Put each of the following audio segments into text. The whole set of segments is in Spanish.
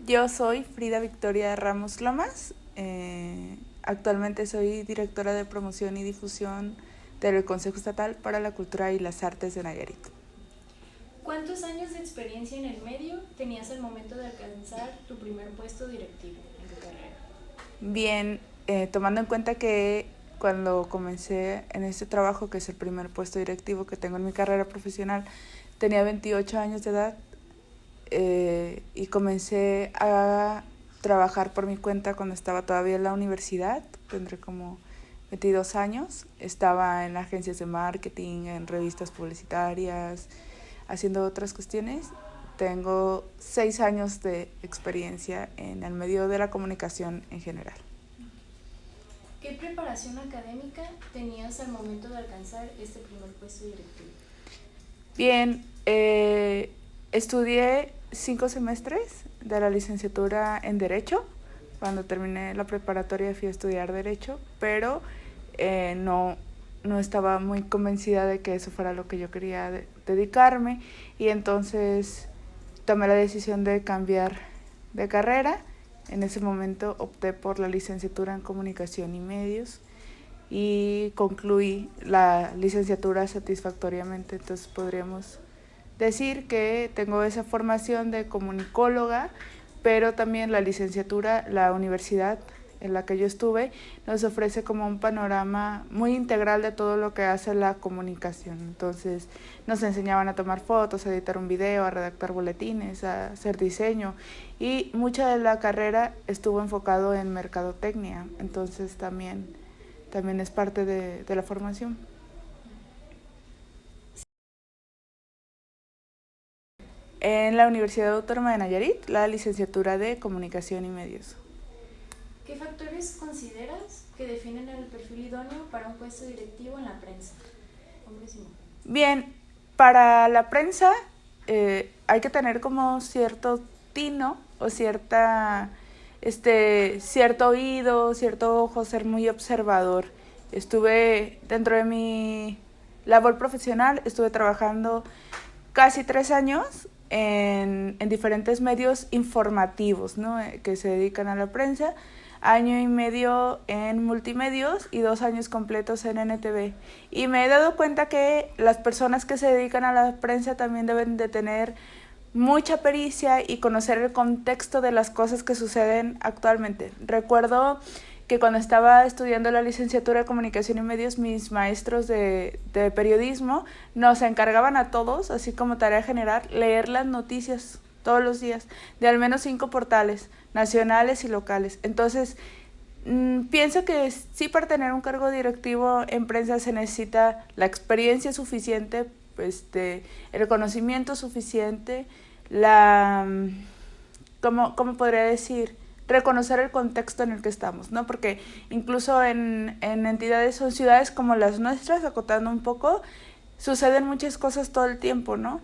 Yo soy Frida Victoria Ramos Lomas. Actualmente soy directora de promoción y difusión del Consejo Estatal para la Cultura y las Artes de Nayarit. ¿Cuántos años de experiencia en el medio tenías al momento de alcanzar tu primer puesto directivo en tu carrera? Bien, tomando en cuenta que cuando comencé en este trabajo, que es el primer puesto directivo que tengo en mi carrera profesional, tenía 28 años de edad y comencé a trabajar por mi cuenta cuando estaba todavía en la universidad, tendré como 22 años, estaba en agencias de marketing, en revistas publicitarias, haciendo otras cuestiones. Tengo 6 años de experiencia en el medio de la comunicación en general. ¿Qué preparación académica tenías al momento de alcanzar este primer puesto directivo? Bien, estudié 5 semestres de la licenciatura en Derecho. Cuando terminé la preparatoria fui a estudiar Derecho, pero no estaba muy convencida de que eso fuera lo que yo quería dedicarme, y entonces tomé la decisión de cambiar de carrera. En ese momento opté por la licenciatura en Comunicación y Medios y concluí la licenciatura satisfactoriamente. Entonces podríamos decir que tengo esa formación de comunicóloga, pero también la licenciatura, la universidad en la que yo estuve, nos ofrece como un panorama muy integral de todo lo que hace la comunicación. Entonces nos enseñaban a tomar fotos, a editar un video, a redactar boletines, a hacer diseño, y mucha de la carrera estuvo enfocado en mercadotecnia. Entonces también es parte de la formación. En la Universidad Autónoma de Nayarit, la licenciatura de Comunicación y Medios. ¿Qué factores consideras que definen el perfil idóneo para un puesto directivo en la prensa? Hombres y mujeres. Bien, para la prensa hay que tener como cierto tino o cierto oído, cierto ojo, ser muy observador. Estuve dentro de mi labor profesional, estuve trabajando casi 3 años en diferentes medios informativos, ¿no? Que se dedican a la prensa, año y medio en multimedios y 2 años completos en NTV. Y me he dado cuenta que las personas que se dedican a la prensa también deben de tener mucha pericia y conocer el contexto de las cosas que suceden actualmente. Recuerdo que cuando estaba estudiando la licenciatura de Comunicación y Medios, mis maestros de periodismo nos encargaban a todos, así como tarea general, leer las noticias todos los días, de al menos 5 portales, nacionales y locales. Entonces, pienso que sí, para tener un cargo directivo en prensa se necesita la experiencia suficiente, el conocimiento suficiente, ¿cómo podría decir? Reconocer el contexto en el que estamos, ¿no? Porque incluso en entidades o ciudades como las nuestras, acotando un poco, suceden muchas cosas todo el tiempo, ¿no?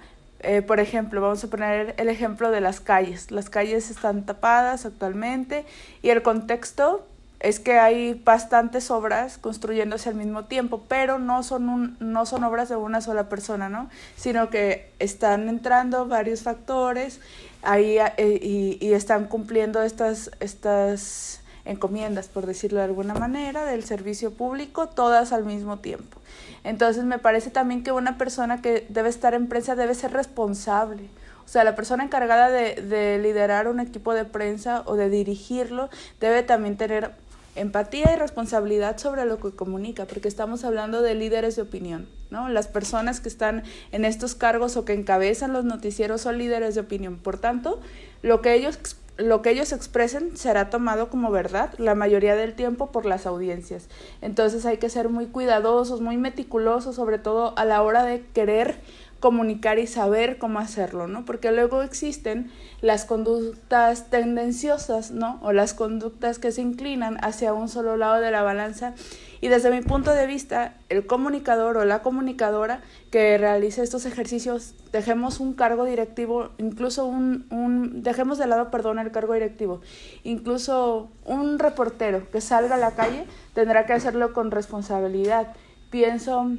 Por ejemplo, vamos a poner el ejemplo de las calles. Las calles están tapadas actualmente y el contexto es que hay bastantes obras construyéndose al mismo tiempo, pero no son obras de una sola persona, ¿no? Sino que están entrando varios factores ahí y están cumpliendo estas encomiendas, por decirlo de alguna manera, del servicio público, todas al mismo tiempo. Entonces me parece también que una persona que debe estar en prensa debe ser responsable. O sea, la persona encargada de liderar un equipo de prensa o de dirigirlo debe también tener empatía y responsabilidad sobre lo que comunica, porque estamos hablando de líderes de opinión, ¿no? Las personas que están en estos cargos o que encabezan los noticieros son líderes de opinión. Por tanto, lo que ellos expresen será tomado como verdad la mayoría del tiempo por las audiencias. Entonces hay que ser muy cuidadosos, muy meticulosos, sobre todo a la hora de querer comunicar y saber cómo hacerlo, ¿no? Porque luego existen las conductas tendenciosas, ¿no? O las conductas que se inclinan hacia un solo lado de la balanza. Y desde mi punto de vista, el comunicador o la comunicadora que realice estos ejercicios, dejemos un cargo directivo, incluso dejemos de lado, el cargo directivo, incluso un reportero que salga a la calle tendrá que hacerlo con responsabilidad. Pienso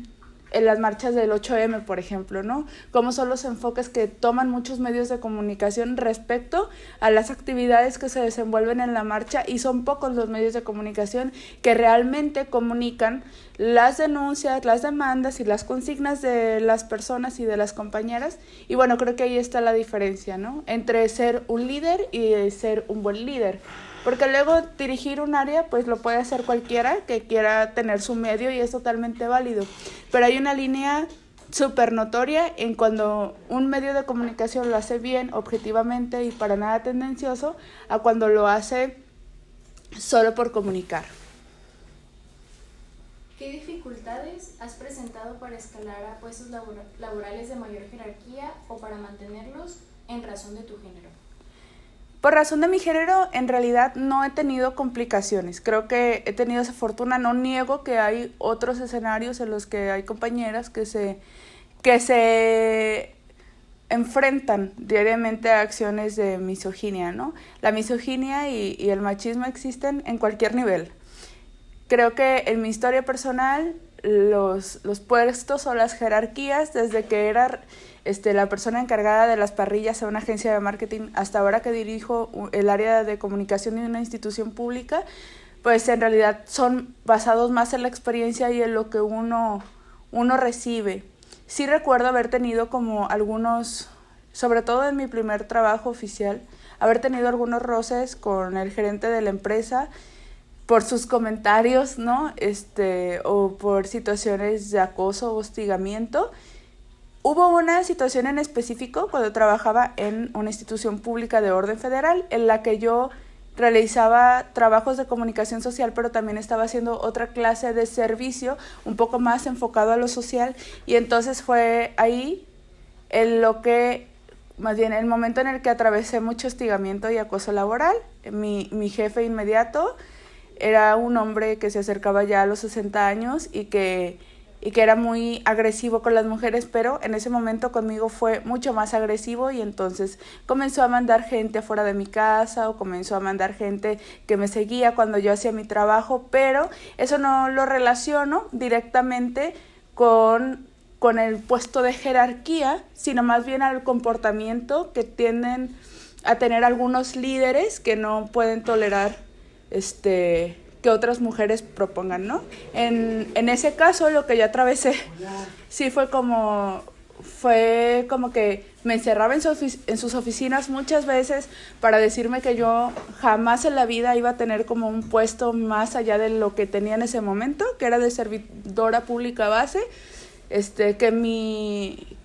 en las marchas del 8M, por ejemplo, ¿no? Cómo son los enfoques que toman muchos medios de comunicación respecto a las actividades que se desenvuelven en la marcha, y son pocos los medios de comunicación que realmente comunican las denuncias, las demandas y las consignas de las personas y de las compañeras. Y bueno, creo que ahí está la diferencia, ¿no? Entre ser un líder y ser un buen líder. Porque luego dirigir un área pues lo puede hacer cualquiera que quiera tener su medio, y es totalmente válido. Pero hay una línea súper notoria en cuando un medio de comunicación lo hace bien, objetivamente y para nada tendencioso, a cuando lo hace solo por comunicar. ¿Qué dificultades has presentado para escalar a puestos laborales de mayor jerarquía o para mantenerlos en razón de tu género? Por razón de mi género, en realidad no he tenido complicaciones. Creo que he tenido esa fortuna. No niego que hay otros escenarios en los que hay compañeras que se enfrentan diariamente a acciones de misoginia, ¿no? La misoginia y el machismo existen en cualquier nivel. Creo que en mi historia personal, los puestos o las jerarquías, desde que era la persona encargada de las parrillas en una agencia de marketing hasta ahora que dirijo el área de comunicación de una institución pública, pues en realidad son basados más en la experiencia y en lo que uno recibe. Sí recuerdo haber tenido como algunos, sobre todo en mi primer trabajo oficial, haber tenido algunos roces con el gerente de la empresa por sus comentarios, ¿no? O por situaciones de acoso o hostigamiento. Hubo una situación en específico cuando trabajaba en una institución pública de orden federal en la que yo realizaba trabajos de comunicación social, pero también estaba haciendo otra clase de servicio un poco más enfocado a lo social, y entonces fue ahí más bien el momento en el que atravesé mucho hostigamiento y acoso laboral. Mi jefe inmediato era un hombre que se acercaba ya a los 60 años y que era muy agresivo con las mujeres, pero en ese momento conmigo fue mucho más agresivo, y entonces comenzó a mandar gente afuera de mi casa o comenzó a mandar gente que me seguía cuando yo hacía mi trabajo, pero eso no lo relaciono directamente con el puesto de jerarquía, sino más bien al comportamiento que tienden a tener algunos líderes que no pueden tolerar que otras mujeres propongan, ¿no? En ese caso, lo que yo atravesé, sí fue como que me encerraba en sus oficinas muchas veces para decirme que yo jamás en la vida iba a tener como un puesto más allá de lo que tenía en ese momento, que era de servidora pública base, que mi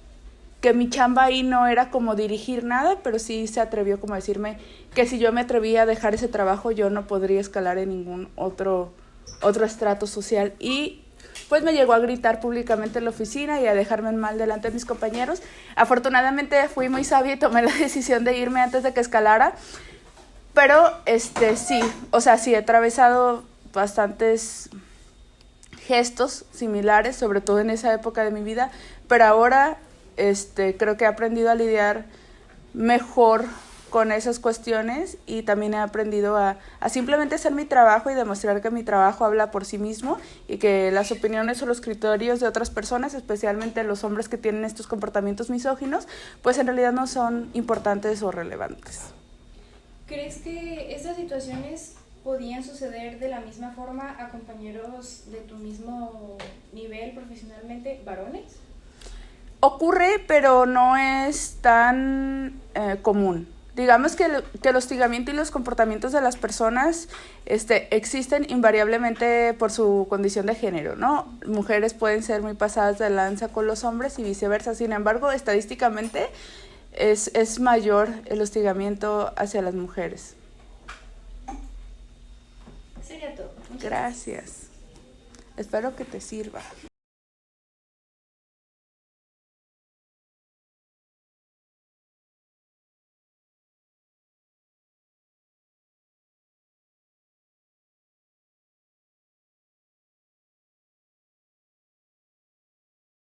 chamba ahí no era como dirigir nada, pero sí se atrevió como a decirme que si yo me atrevía a dejar ese trabajo, yo no podría escalar en ningún otro estrato social. Y pues me llegó a gritar públicamente en la oficina y a dejarme mal delante de mis compañeros. Afortunadamente fui muy sabia y tomé la decisión de irme antes de que escalara. Pero sí, o sea, sí he atravesado bastantes gestos similares, sobre todo en esa época de mi vida, pero ahora creo que he aprendido a lidiar mejor con esas cuestiones, y también he aprendido a simplemente hacer mi trabajo y demostrar que mi trabajo habla por sí mismo, y que las opiniones o los criterios de otras personas, especialmente los hombres que tienen estos comportamientos misóginos, pues en realidad no son importantes o relevantes. ¿Crees que estas situaciones podían suceder de la misma forma a compañeros de tu mismo nivel profesionalmente, varones? Ocurre, pero no es tan común. Digamos que el hostigamiento y los comportamientos de las personas existen invariablemente por su condición de género, ¿no? Mujeres pueden ser muy pasadas de lanza con los hombres y viceversa. Sin embargo, estadísticamente es mayor el hostigamiento hacia las mujeres. Sería todo. Gracias. Espero que te sirva.